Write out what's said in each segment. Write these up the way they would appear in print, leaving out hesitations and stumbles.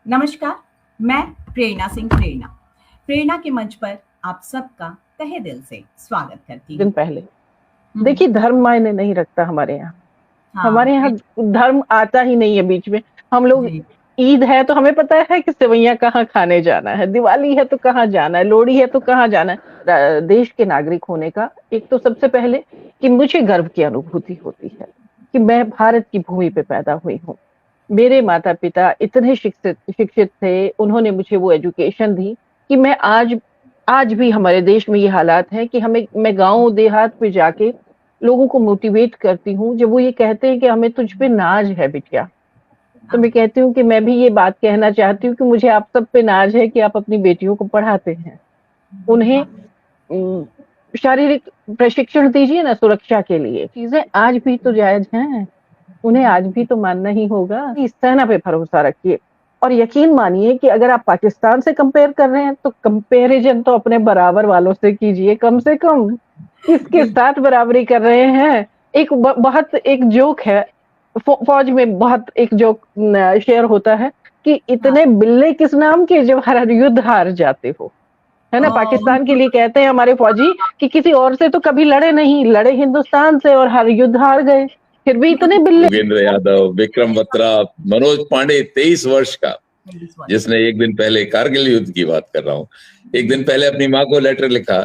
नमस्कार, मैं प्रेरणा सिंह प्रेरणा। प्रेरणा के मंच पर आप सबका तहे दिल से स्वागत करती दिन हूँ। पहले हुँ, देखिए, हुँ। धर्म मायने नहीं रखता हमारे यहाँ। हमारे हाँ, यहाँ धर्म आता ही नहीं है बीच में। हम लोग जी, ईद है तो हमें पता है कि सेवइयाँ कहाँ खाने जाना है, दिवाली है तो कहाँ जाना है, लोहड़ी है तो कहाँ जाना है। देश के नागरिक होने का एक तो सबसे पहले कि मुझे गर्व की अनुभूति होती है कि मैं भारत की भूमि पे पैदा हुई हूँ। मेरे माता-पिता इतने शिक्षित शिक्षित थे, उन्होंने मुझे वो एजुकेशन दी कि मैं आज आज भी हमारे देश में ये हालात हैं कि मैं गाँव देहात में जाके लोगों को मोटिवेट करती हूँ, जब वो ये कहते हैं कि हमें तुझ पे नाज़ है बिटिया, तो मैं कहती हूँ कि मैं भी ये बात कहना चाहती हूँ कि मुझे आप सब पे नाज़ है कि आप अपनी बेटियों को पढ़ाते हैं। उन्हें उम, शारीरिक प्रशिक्षण दीजिए ना सुरक्षा के लिए, चीज़ें आज भी तो जायज़ हैं। उन्हें आज भी तो मानना ही होगा। इस सेना पे भरोसा रखिए और यकीन मानिए कि अगर आप पाकिस्तान से कंपेयर कर रहे हैं, तो कंपैरिज़न तो अपने बराबर वालों से कीजिए कम से कम। किसके बिल्कुल। साथ बराबरी कर रहे हैं? एक बहुत एक जोक है, फ़ौज में बहुत एक जोक शेयर होता है कि हाँ, इतने बिल्ले किस नाम के जो हर युद्ध हार जाते हो। है ना? पाकिस्तान के बिल्कुल। लिए कहते हैं हमारे फ़ौजी कि किसी और से तो कभी लड़े नहीं, लड़े हिंदुस्तान से और हर युद्ध हार गए। फिर भी इतने बिल्ले। योगेंद्र यादव, विक्रम बत्रा, मनोज पांडे 23 वर्ष का, 23 वर्ष। जिसने एक दिन पहले कारगिल युद्ध की बात कर रहा हूँ, एक दिन पहले अपनी माँ को लेटर लिखा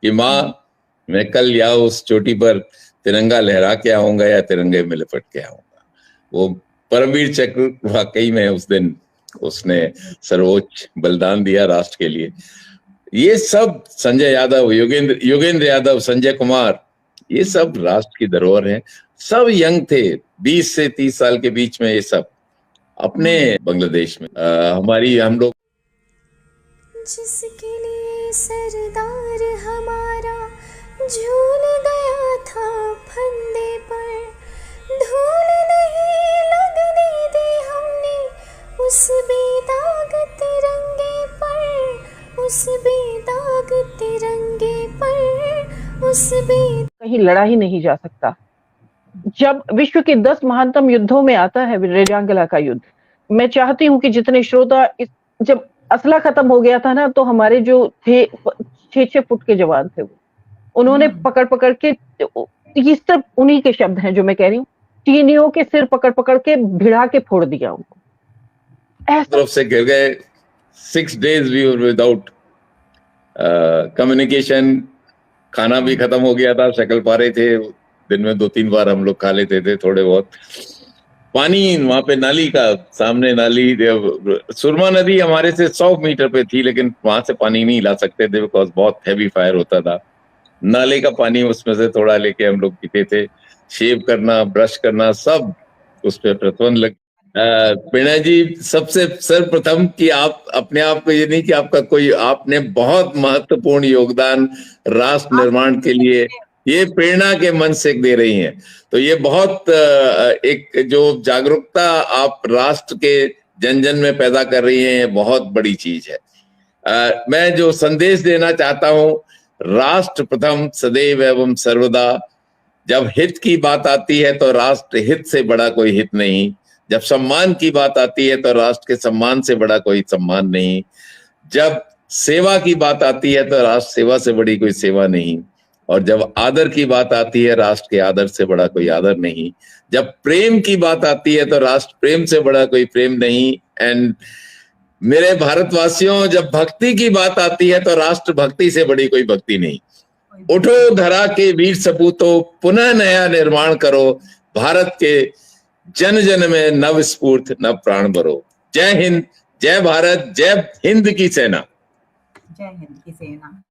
कि माँ, मैं कल या उस चोटी पर तिरंगा लहरा के आऊंगा या तिरंगे में लिपट के आऊंगा। वो परमवीर चक्र वाकई में उस दिन उसने सर्वोच्च बलिदान दिया राष्ट्र के लिए। ये सब संजय यादव, योगेंद्र यादव, संजय कुमार, ये सब राष्ट्र की धरोहर हैं। सब यंग थे, 20 से 30 साल के बीच में। ये सब अपने बांग्लादेश में हम लोग जिसके लिए सरदार हमारा झूल गया था फंदे पर, धूल नहीं लगने दी हमने उस बेदाग तिरंगे पर, उस बेदाग तिरंगे पर, उस कहीं लड़ा ही नहीं जा सकता। जब विश्व के 10 महानतम युद्धों में आता है रेजांगला का युद्ध, मैं चाहती हूँ कि जितने श्रोता जब असला खत्म हो गया था ना, तो हमारे जो थे 6-6 फुट के जवान थे, उन्होंने पकड़-पकड़ के, ये सिर्फ उन्हीं के शब्द हैं जो मैं कह रही हूँ, चीनियों के सिर पकड़-पकड़ के भिड़ा के फोड़ दिया उनको। ऐसा तरफ से गिर गए। 6 days we were without communication. खाना भी खत्म हो गया था, शक्ल पारे थे, दिन में 2-3 बार हम लोग खा लेते थे थोड़े बहुत। पानी वहां पे नाली का, सामने नाली, सुरमा नदी हमारे से 100 मीटर पे थी, लेकिन वहां से पानी नहीं ला सकते थे बिकॉज बहुत हैवी फायर होता था। नाले का पानी उसमें से थोड़ा लेके हम लोग पीते थे। शेव करना, ब्रश करना, सब उस पर प्रतिबंध लग। प्रेरणा जी, सबसे सर्वप्रथम कि आप अपने आप को, ये नहीं कि आपका कोई, आपने बहुत महत्वपूर्ण योगदान राष्ट्र निर्माण के लिए ये प्रेरणा के मन से दे रही हैं, तो ये बहुत एक जो जागरूकता आप राष्ट्र के जन जन में पैदा कर रही हैं, ये बहुत बड़ी चीज है। मैं जो संदेश देना चाहता हूं, राष्ट्र प्रथम सदैव एवं सर्वदा। जब हित की बात आती है तो राष्ट्र हित से बड़ा कोई हित नहीं। जब सम्मान की बात आती है तो राष्ट्र के सम्मान से बड़ा कोई सम्मान नहीं। जब सेवा की बात आती है तो राष्ट्र सेवा से बड़ी कोई सेवा नहीं। और जब आदर की बात आती है, राष्ट्र के आदर से बड़ा कोई आदर नहीं। जब प्रेम की बात आती है तो राष्ट्र प्रेम से बड़ा कोई प्रेम नहीं। एंड मेरे भारतवासियों, जब भक्ति की बात आती है तो राष्ट्र भक्ति से बड़ी कोई भक्ति नहीं। उठो धरा के वीर सपूतों, पुनः नया निर्माण करो, भारत के जन जन में नव स्फूर्त नव प्राण भरो। जय हिंद, जय भारत, जय हिंद की सेना। जय हिंद की सेना।